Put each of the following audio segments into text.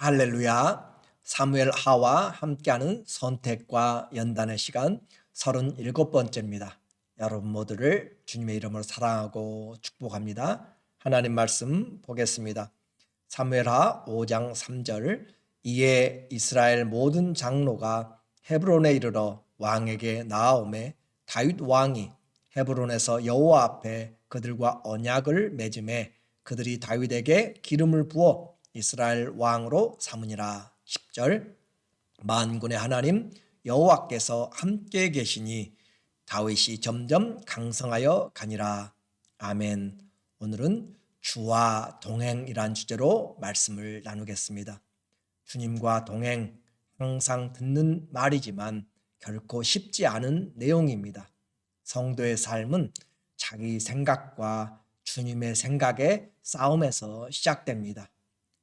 할렐루야. 사무엘 하와 함께하는 선택과 연단의 시간 37번째입니다. 여러분 모두를 주님의 이름으로 사랑하고 축복합니다. 하나님 말씀 보겠습니다. 사무엘하 5장 3절. 이에 이스라엘 모든 장로가 헤브론에 이르러 왕에게 나아오매 다윗 왕이 헤브론에서 여호와 앞에 그들과 언약을 맺음에 그들이 다윗에게 기름을 부어 이스라엘 왕으로 삼으니라. 10절. 만군의 하나님 여호와께서 함께 계시니 다윗이 점점 강성하여 가니라. 아멘. 오늘은 주와 동행이란 주제로 말씀을 나누겠습니다. 주님과 동행, 항상 듣는 말이지만 결코 쉽지 않은 내용입니다. 성도의 삶은 자기 생각과 주님의 생각의 싸움에서 시작됩니다.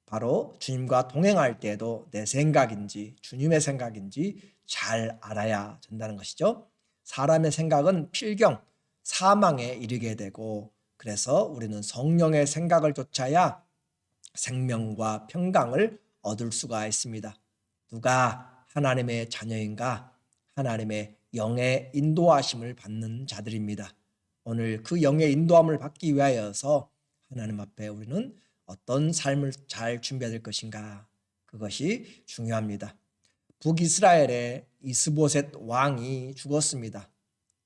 바로 주님과 동행할 때에도 내 생각인지 주님의 생각인지 잘 알아야 된다는 것이죠. 사람의 생각은 필경, 사망에 이르게 되고, 그래서 우리는 성령의 생각을 좇아야 생명과 평강을 얻을 수가 있습니다. 누가 하나님의 자녀인가? 하나님의 영의 인도하심을 받는 자들입니다. 오늘 그 영의 인도함을 받기 위하여서 하나님 앞에 우리는 어떤 삶을 잘 준비해야 될 것인가? 그것이 중요합니다. 북이스라엘의 이스보셋 왕이 죽었습니다.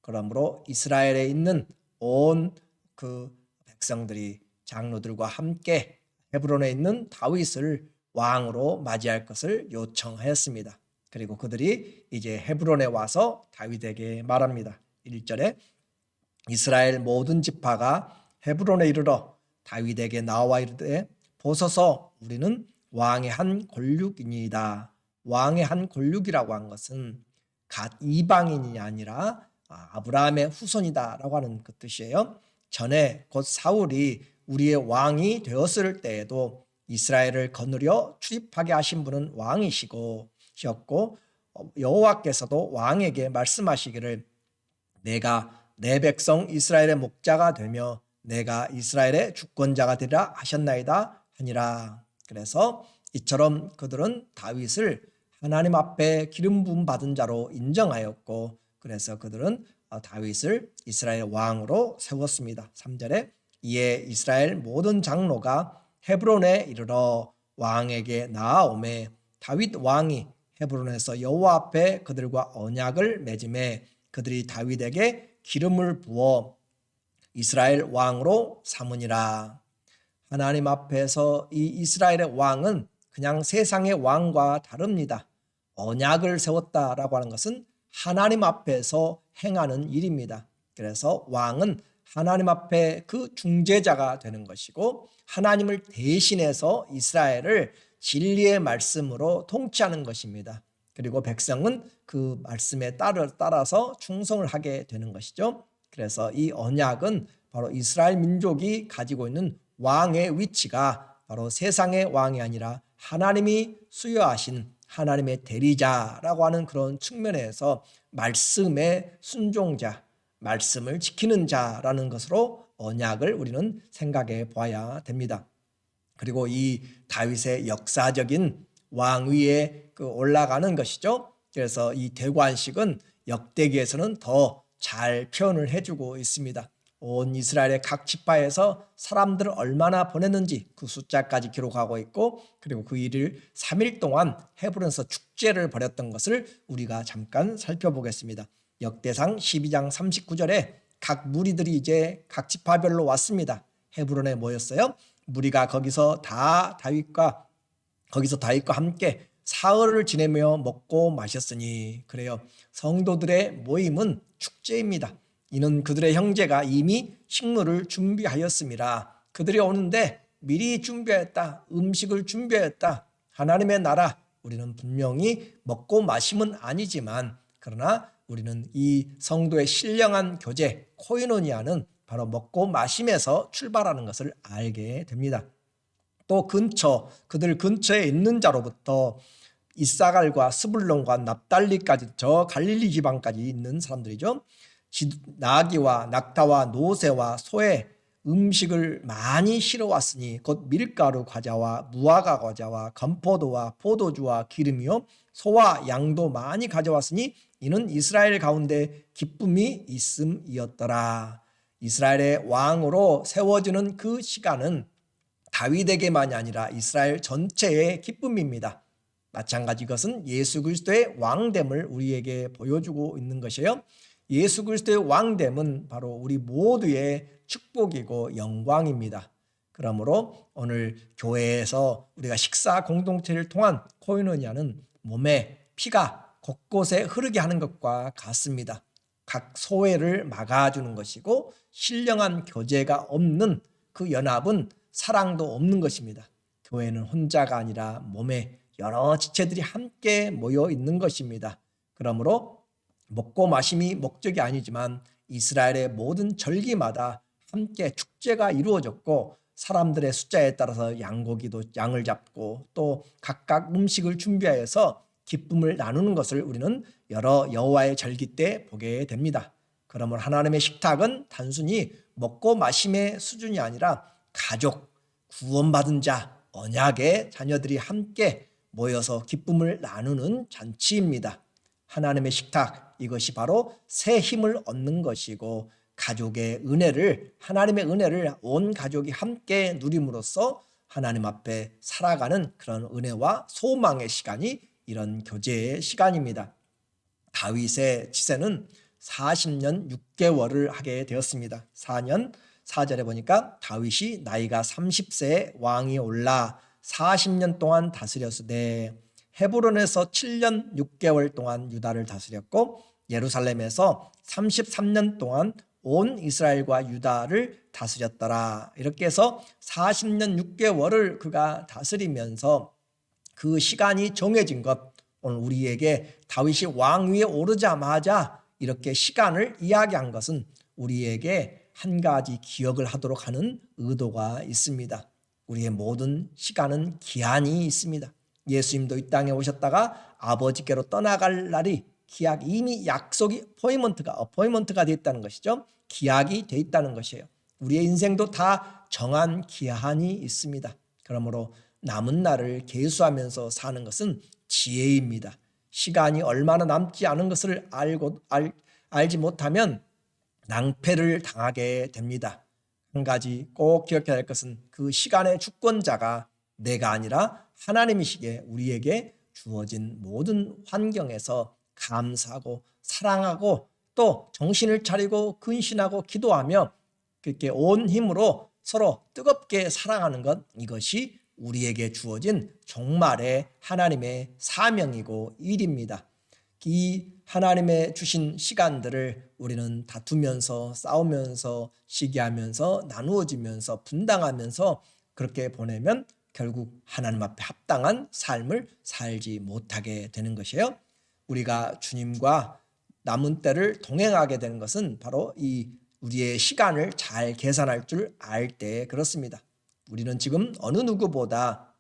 그러므로 이스라엘에 있는 온 그 백성들이 장로들과 함께 헤브론에 있는 다윗을 왕으로 맞이할 것을 요청하였습니다. 그리고 그들이 이제 헤브론에 와서 다윗에게 말합니다. 1절에 이스라엘 모든 지파가 헤브론에 이르러 다윗에게 나와 이르되 보소서 우리는 왕의 한 권륙이니이다. 왕의 한 권륙이라고 한 것은 갓 이방인이 아니라 아브라함의 후손이다라고 하는 그 뜻이에요. 전에 곧 사울이 우리의 왕이 되었을 때에도 이스라엘을 거느려 출입하게 하신 분은 왕이시고 여호와께서도 왕에게 말씀하시기를 내가 내 백성 이스라엘의 목자가 되며 내가 이스라엘의 주권자가 되리라 하셨나이다 하니라. 그래서 이처럼 그들은 다윗을 하나님 앞에 기름 부음 받은 자로 인정하였고, 그래서 그들은 다윗을 이스라엘 왕으로 세웠습니다. 3절에 이에 이스라엘 모든 장로가 헤브론에 이르러 왕에게 나아오매 다윗 왕이 헤브론에서 여호와 앞에 그들과 언약을 맺음에 그들이 다윗에게 기름을 부어 이스라엘 왕으로 삼으니라. 하나님 앞에서 이 이스라엘의 왕은 그냥 세상의 왕과 다릅니다. 언약을 세웠다라고 하는 것은 하나님 앞에서 행하는 일입니다. 그래서 왕은 하나님 앞에 그 중재자가 되는 것이고, 하나님을 대신해서 이스라엘을 진리의 말씀으로 통치하는 것입니다. 그리고 백성은 그 말씀에 따라서 충성을 하게 되는 것이죠. 그래서 이 언약은 바로 이스라엘 민족이 가지고 있는 왕의 위치가 바로 세상의 왕이 아니라 하나님이 수여하신 하나님의 대리자라고 하는 그런 측면에서 말씀의 순종자, 말씀을 지키는 자라는 것으로 언약을 우리는 생각해 봐야 됩니다. 그리고 이 다윗의 역사적인 왕위에 올라가는 것이죠. 그래서 이 대관식은 역대기에서는 더 잘 표현을 해주고 있습니다. 온 이스라엘의 각 지파에서 사람들을 얼마나 보냈는지 그 숫자까지 기록하고 있고, 그리고 그 일을 3일 동안 헤브론에서 축제를 벌였던 것을 우리가 잠깐 살펴보겠습니다. 역대상 12장 39절에 각 무리들이 이제 각 지파별로 왔습니다. 헤브론에 모였어요. 무리가 거기서 다윗과 함께 사흘을 지내며 먹고 마셨으니, 그래요. 성도들의 모임은 축제입니다. 이는 그들의 형제가 이미 식물을 준비하였습니다. 그들이 오는데 미리 준비했다. 음식을 준비했다. 하나님의 나라, 우리는 분명히 먹고 마심은 아니지만, 그러나 우리는 이 성도의 신령한 교제, 코이노니아는 바로 먹고 마심에서 출발하는 것을 알게 됩니다. 또 그들 근처에 있는 자로부터 이사갈과 스불론과 납달리까지 저 갈릴리 지방까지 있는 사람들이죠. 나귀와 낙타와 노새와 소의 음식을 많이 실어왔으니 곧 밀가루 과자와 무화과 과자와 건포도와 포도주와 기름이요 소와 양도 많이 가져왔으니 이는 이스라엘 가운데 기쁨이 있음이었더라. 이스라엘의 왕으로 세워지는 그 시간은 다윗에게만이 아니라 이스라엘 전체의 기쁨입니다. 마찬가지 이것은 예수 그리스도의 왕됨을 우리에게 보여주고 있는 것이에요. 예수 그리스도의 왕됨은 바로 우리 모두의 축복이고 영광입니다. 그러므로 오늘 교회에서 우리가 식사 공동체를 통한 코이노니아는 몸에 피가 곳곳에 흐르게 하는 것과 같습니다. 각 소외를 막아주는 것이고 신령한 교제가 없는 그 연합은 사랑도 없는 것입니다. 교회는 혼자가 아니라 몸에 여러 지체들이 함께 모여 있는 것입니다. 그러므로 먹고 마심이 목적이 아니지만 이스라엘의 모든 절기마다 함께 축제가 이루어졌고 사람들의 숫자에 따라서 양고기도 양을 잡고 또 각각 음식을 준비하여서 기쁨을 나누는 것을 우리는 여러 여호와의 절기 때 보게 됩니다. 그러므로 하나님의 식탁은 단순히 먹고 마심의 수준이 아니라 가족, 구원받은 자, 언약의 자녀들이 함께 모여서 기쁨을 나누는 잔치입니다. 하나님의 식탁, 이것이 바로 새 힘을 얻는 것이고 가족의 은혜를, 하나님의 은혜를 온 가족이 함께 누림으로써 하나님 앞에 살아가는 그런 은혜와 소망의 시간이 이런 교제의 시간입니다. 다윗의 치세는 40년 6개월을 하게 되었습니다. 4년 4절에 보니까 다윗이 나이가 30세에 왕이 올라 40년 동안 다스렸으되 헤브론에서 7년 6개월 동안 유다를 다스렸고 예루살렘에서 33년 동안 온 이스라엘과 유다를 다스렸더라. 이렇게 해서 40년 6개월을 그가 다스리면서 그 시간이 정해진 것, 오늘 우리에게 다윗이 왕 위에 오르자마자 이렇게 시간을 이야기한 것은 우리에게 한 가지 기억을 하도록 하는 의도가 있습니다. 우리의 모든 시간은 기한이 있습니다. 예수님도 이 땅에 오셨다가 아버지께로 떠나갈 날이 기약, 이미 약속이 어포인먼트가 되어 있다는 것이죠. 기약이 되어 있다는 것이에요. 우리의 인생도 다 정한 기한이 있습니다. 그러므로 남은 날을 계수하면서 사는 것은 지혜입니다. 시간이 얼마나 남지 않은 것을 알지 못하면 낭패를 당하게 됩니다. 한 가지 꼭 기억해야 할 것은 그 시간의 주권자가 내가 아니라 하나님이시기에 우리에게 주어진 모든 환경에서 감사하고 사랑하고 또 정신을 차리고 근신하고 기도하며 그렇게 온 힘으로 서로 뜨겁게 사랑하는 것, 이것이 우리에게 주어진 종말의 하나님의 사명이고 일입니다. 이 하나님의 주신 시간들을 우리는 다투면서 싸우면서 시기하면서 나누어지면서 분당하면서 그렇게 보내면 결국 하나님 앞에 합당한 삶을 살지 못하게 되는 것이에요. 우리가 주님과 남은 때를 동행하게 되는 것은 바로 이 우리의 시간을 잘 계산할 줄 알 때 그렇습니다. 우리는 지금 어느 누구보다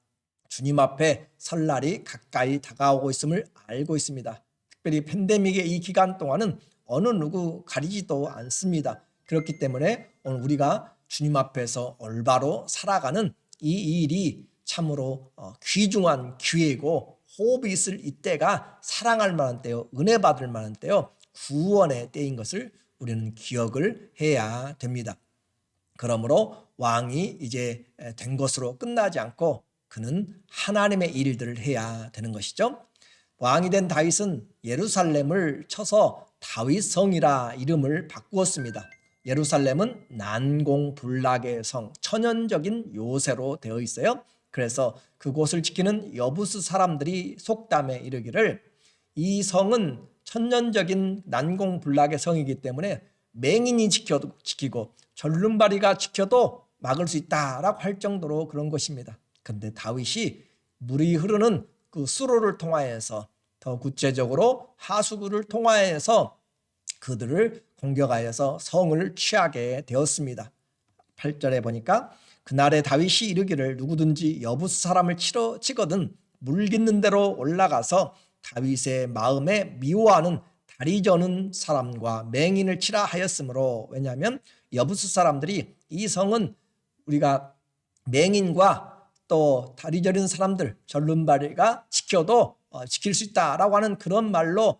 주님 앞에 설 날이 가까이 다가오고 있음을 알고 있습니다. 특별히 팬데믹의 이 기간 동안은 어느 누구 가리지도 않습니다. 그렇기 때문에 오늘 우리가 주님 앞에서 올바로 살아가는 이 일이 참으로 귀중한 기회이고 호흡이 있을 이때가 사랑할 만한 때요, 은혜 받을 만한 때요, 구원의 때인 것을 우리는 기억을 해야 됩니다. 그러므로 왕이 이제 된 것으로 끝나지 않고 그는 하나님의 일들을 해야 되는 것이죠. 왕이 된 다윗은 예루살렘을 쳐서 다윗성이라 이름을 바꾸었습니다. 예루살렘은 난공불락의 성, 천연적인 요새로 되어 있어요. 그래서 그곳을 지키는 여부스 사람들이 속담에 이르기를 이 성은 천연적인 난공불락의 성이기 때문에 맹인이 지키고 절름발이가 지켜도 막을 수 있다라고 할 정도로 그런 것입니다. 그런데 다윗이 물이 흐르는 그 수로를 통하여서, 더 구체적으로 하수구를 통하여서 그들을 공격하여서 성을 취하게 되었습니다. 8절에 보니까 그날에 다윗이 이르기를 누구든지 여부스 사람을 치거든 물 깃는 대로 올라가서 다윗의 마음에 미워하는 다리 저는 사람과 맹인을 치라 하였으므로, 왜냐하면 여부수 사람들이 이 성은 우리가 맹인과 또 다리 저린 사람들 절름발이가 지켜도 지킬 수 있다라고 하는 그런 말로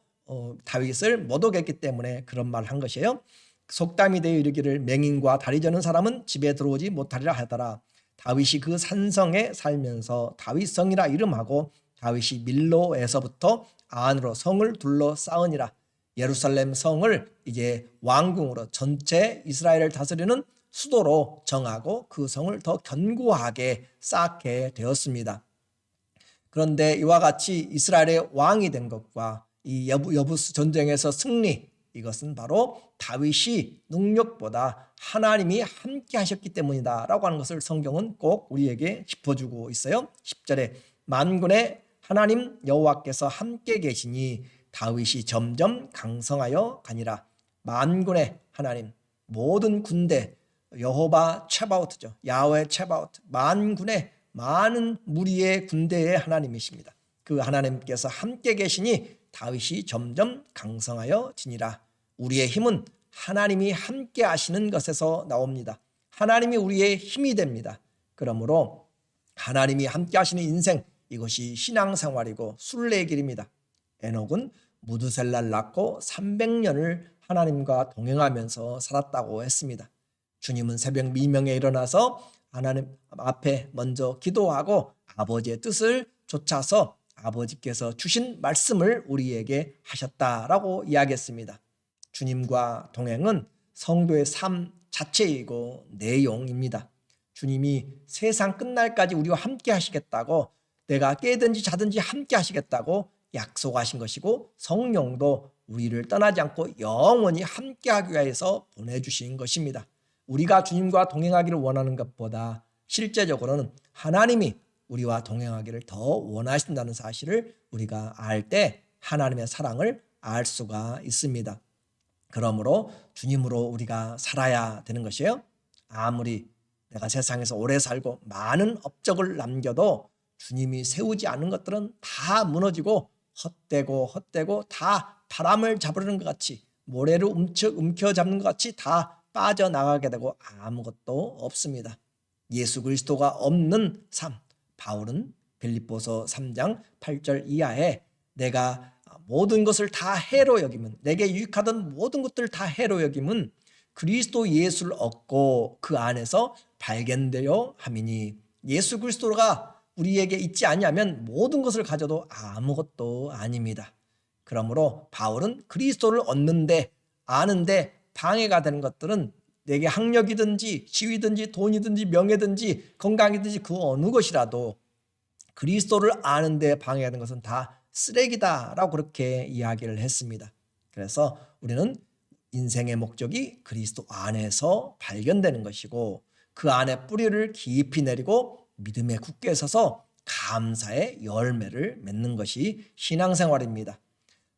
다윗을 모독했기 때문에 그런 말을 한 것이에요. 속담이 되어 이르기를 맹인과 다리 저는 사람은 집에 들어오지 못하리라 하더라. 다윗이 그 산성에 살면서 다윗성이라 이름하고 다윗이 밀로에서부터 안으로 성을 둘러싸으니라. 예루살렘 성을 이제 왕궁으로 전체 이스라엘을 다스리는 수도로 정하고 그 성을 더 견고하게 쌓게 되었습니다. 그런데 이와 같이 이스라엘의 왕이 된 것과 이 여부수 전쟁에서 승리, 이것은 바로 다윗이 능력보다 하나님이 함께 하셨기 때문이다 라고 하는 것을 성경은 꼭 우리에게 짚어주고 있어요. 10절에 만군의 하나님 여호와께서 함께 계시니 다윗이 점점 강성하여 가니라. 만군의 하나님, 모든 군대, 여호바 체바오트죠. 야훼 체바오트, 만군의 많은 무리의 군대의 하나님이십니다. 그 하나님께서 함께 계시니 다윗이 점점 강성하여 지니라. 우리의 힘은 하나님이 함께 하시는 것에서 나옵니다. 하나님이 우리의 힘이 됩니다. 그러므로 하나님이 함께 하시는 인생, 이것이 신앙생활이고 순례의 길입니다. 에녹은 무드셀라를 낳고 300년을 하나님과 동행하면서 살았다고 했습니다. 주님은 새벽 미명에 일어나서 하나님 앞에 먼저 기도하고 아버지의 뜻을 좇아서 아버지께서 주신 말씀을 우리에게 하셨다라고 이야기했습니다. 주님과 동행은 성도의 삶 자체이고 내용입니다. 주님이 세상 끝날까지 우리와 함께 하시겠다고, 내가 깨든지 자든지 함께 하시겠다고 약속하신 것이고, 성령도 우리를 떠나지 않고 영원히 함께하기 위해서 보내주신 것입니다. 우리가 주님과 동행하기를 원하는 것보다 실제적으로는 하나님이 우리와 동행하기를 더 원하신다는 사실을 우리가 알 때 하나님의 사랑을 알 수가 있습니다. 그러므로 주님으로 우리가 살아야 되는 것이에요. 아무리 내가 세상에서 오래 살고 많은 업적을 남겨도 주님이 세우지 않은 것들은 다 무너지고 헛되고 다 바람을 잡으려는 것 같이, 모래를 움켜잡는 것 같이 다 빠져나가게 되고 아무것도 없습니다. 예수 그리스도가 없는 삶. 바울은 빌립보서 3장 8절 이하에 내가 모든 것을 다 해로 여기면, 내게 유익하던 모든 것들을 다 해로 여기면 그리스도 예수를 얻고 그 안에서 발견되려 함이니, 예수 그리스도가 우리에게 있지 않냐면 모든 것을 가져도 아무것도 아닙니다. 그러므로 바울은 그리스도를 얻는데, 아는데 방해가 되는 것들은 내게 학력이든지 지위든지 돈이든지 명예든지 건강이든지 그 어느 것이라도 그리스도를 아는데 방해가 되는 것은 다 쓰레기다라고 그렇게 이야기를 했습니다. 그래서 우리는 인생의 목적이 그리스도 안에서 발견되는 것이고, 그 안에 뿌리를 깊이 내리고 믿음에 굳게 서서 감사의 열매를 맺는 것이 신앙생활입니다.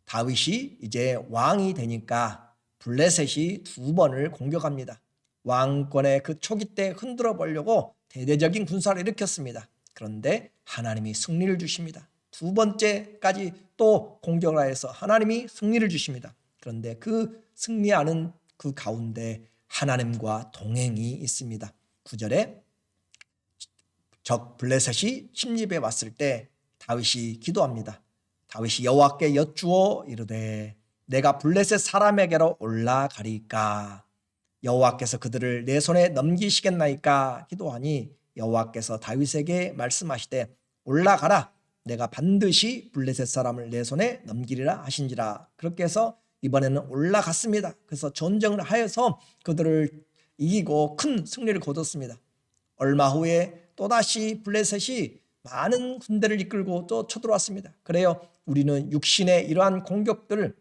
다윗이 이제 왕이 되니까 블레셋이 2번을 공격합니다. 왕권의 그 초기 때 흔들어 보려고 대대적인 군사를 일으켰습니다. 그런데 하나님이 승리를 주십니다. 2번째까지 또 공격을 해서 하나님이 승리를 주십니다. 그런데 그 승리하는 그 가운데 하나님과 동행이 있습니다. 9절에 적 블레셋이 침입해 왔을 때 다윗이 기도합니다. 다윗이 여호와께 여쭈어 이르되 내가 블레셋 사람에게로 올라가리까? 여호와께서 그들을 내 손에 넘기시겠나이까? 기도하니 여호와께서 다윗에게 말씀하시되 올라가라, 내가 반드시 블레셋 사람을 내 손에 넘기리라 하신지라. 그렇게 해서 이번에는 올라갔습니다. 그래서 전쟁을 하여서 그들을 이기고 큰 승리를 거뒀습니다. 얼마 후에 또다시 블레셋이 많은 군대를 이끌고 또 쳐들어왔습니다. 그래요, 우리는 육신의 이러한 공격들을,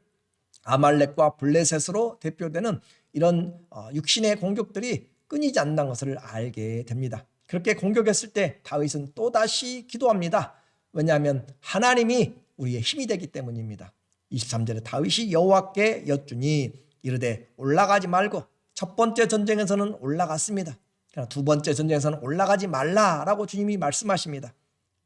아말렉과 블레셋으로 대표되는 이런 육신의 공격들이 끊이지 않는 것을 알게 됩니다. 그렇게 공격했을 때 다윗은 또다시 기도합니다. 왜냐하면 하나님이 우리의 힘이 되기 때문입니다. 23절에 다윗이 여호와께 여쭈니 이르되 올라가지 말고, 첫 번째 전쟁에서는 올라갔습니다. 그러나 2번째 전쟁에서는 올라가지 말라라고 주님이 말씀하십니다.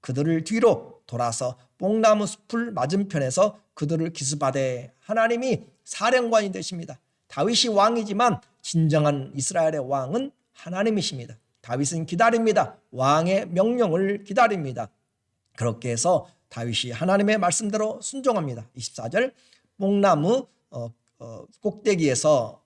그들을 뒤로 돌아서 뽕나무 숲을 맞은편에서 그들을 기습하되 하나님이 사령관이 되십니다. 다윗이 왕이지만 진정한 이스라엘의 왕은 하나님이십니다. 다윗은 기다립니다. 왕의 명령을 기다립니다. 그렇게 해서 다윗이 하나님의 말씀대로 순종합니다. 24절 뽕나무 꼭대기에서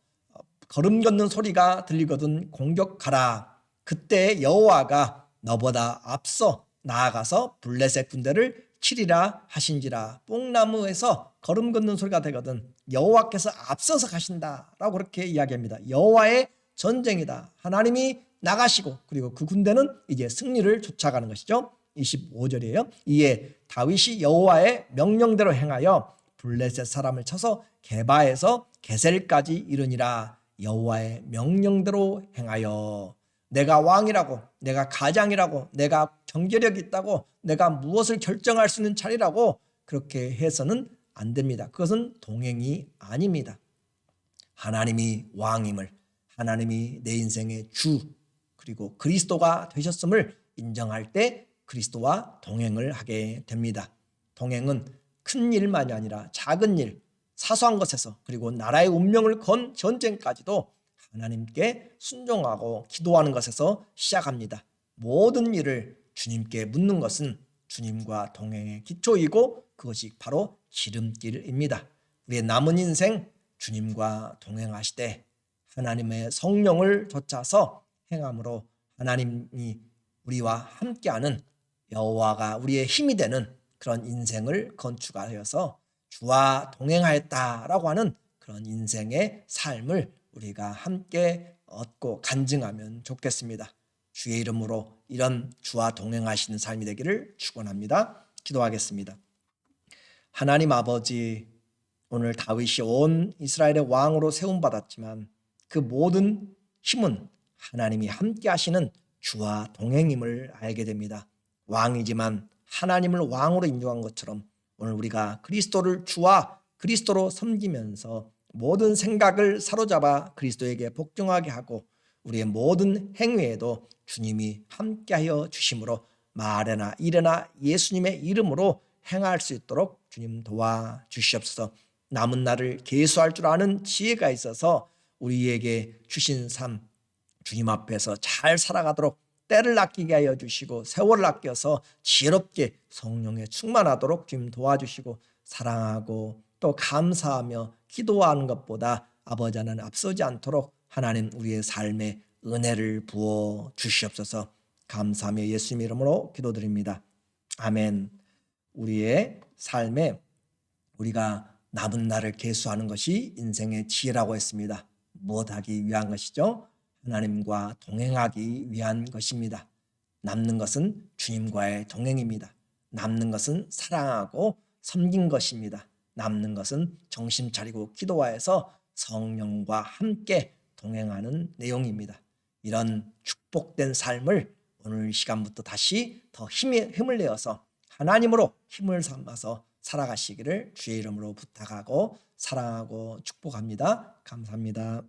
걸음 걷는 소리가 들리거든 공격하라. 그때 여호와가 너보다 앞서 나아가서 블레셋 군대를 치리라 하신지라. 뽕나무에서 걸음 걷는 소리가 되거든 여호와께서 앞서서 가신다라고 그렇게 이야기합니다. 여호와의 전쟁이다. 하나님이 나가시고 그리고 그 군대는 이제 승리를 쫓아가는 것이죠. 25절이에요. 이에 다윗이 여호와의 명령대로 행하여 블레셋 사람을 쳐서 게바에서 게셀까지 이르니라. 여호와의 명령대로 행하여. 내가 왕이라고, 내가 가장이라고, 내가 경제력이 있다고, 내가 무엇을 결정할 수 있는 자리라고 그렇게 해서는 안 됩니다. 그것은 동행이 아닙니다. 하나님이 왕임을, 하나님이 내 인생의 주 그리고 그리스도가 되셨음을 인정할 때 그리스도와 동행을 하게 됩니다. 동행은 큰 일만이 아니라 작은 일, 사소한 것에서 그리고 나라의 운명을 건 전쟁까지도 하나님께 순종하고 기도하는 것에서 시작합니다. 모든 일을 주님께 묻는 것은 주님과 동행의 기초이고 그것이 바로 지름길입니다. 우리의 남은 인생 주님과 동행하시되 하나님의 성령을 좇아서 행함으로 하나님이 우리와 함께하는 여호와가 우리의 힘이 되는 그런 인생을 건축하여서 주와 동행하였다라고 하는 그런 인생의 삶을 우리가 함께 얻고 간증하면 좋겠습니다. 주의 이름으로 이런 주와 동행하시는 삶이 되기를 축원합니다. 기도하겠습니다. 하나님 아버지, 오늘 다윗이 온 이스라엘의 왕으로 세움받았지만 그 모든 힘은 하나님이 함께 하시는 주와 동행임을 알게 됩니다. 왕이지만 하나님을 왕으로 인정한 것처럼 오늘 우리가 그리스도를 주와 그리스도로 섬기면서 모든 생각을 사로잡아 그리스도에게 복종하게 하고 우리의 모든 행위에도 주님이 함께하여 주심으로 말에나 일에나 예수님의 이름으로 행할 수 있도록 주님 도와주시옵소서. 남은 날을 계수할 줄 아는 지혜가 있어서 우리에게 주신 삶 주님 앞에서 잘 살아가도록 때를 아끼게 하여 주시고 세월을 아껴서 지혜롭게 성령에 충만하도록 주님 도와주시고 사랑하고 또 감사하며 기도하는 것보다 아버지 하나님 앞서지 않도록 하나님 우리의 삶에 은혜를 부어 주시옵소서. 감사하며 예수님 이름으로 기도드립니다. 아멘. 우리의 삶에 우리가 남은 날을 계수하는 것이 인생의 지혜라고 했습니다. 무엇하기 위한 것이죠? 하나님과 동행하기 위한 것입니다. 남는 것은 주님과의 동행입니다. 남는 것은 사랑하고 섬긴 것입니다. 남는 것은 정신 차리고 기도하여서 성령과 함께 동행하는 내용입니다. 이런 축복된 삶을 오늘 시간부터 다시 더 힘을 내어서 하나님으로 힘을 삼아서 살아가시기를 주의 이름으로 부탁하고 사랑하고 축복합니다. 감사합니다.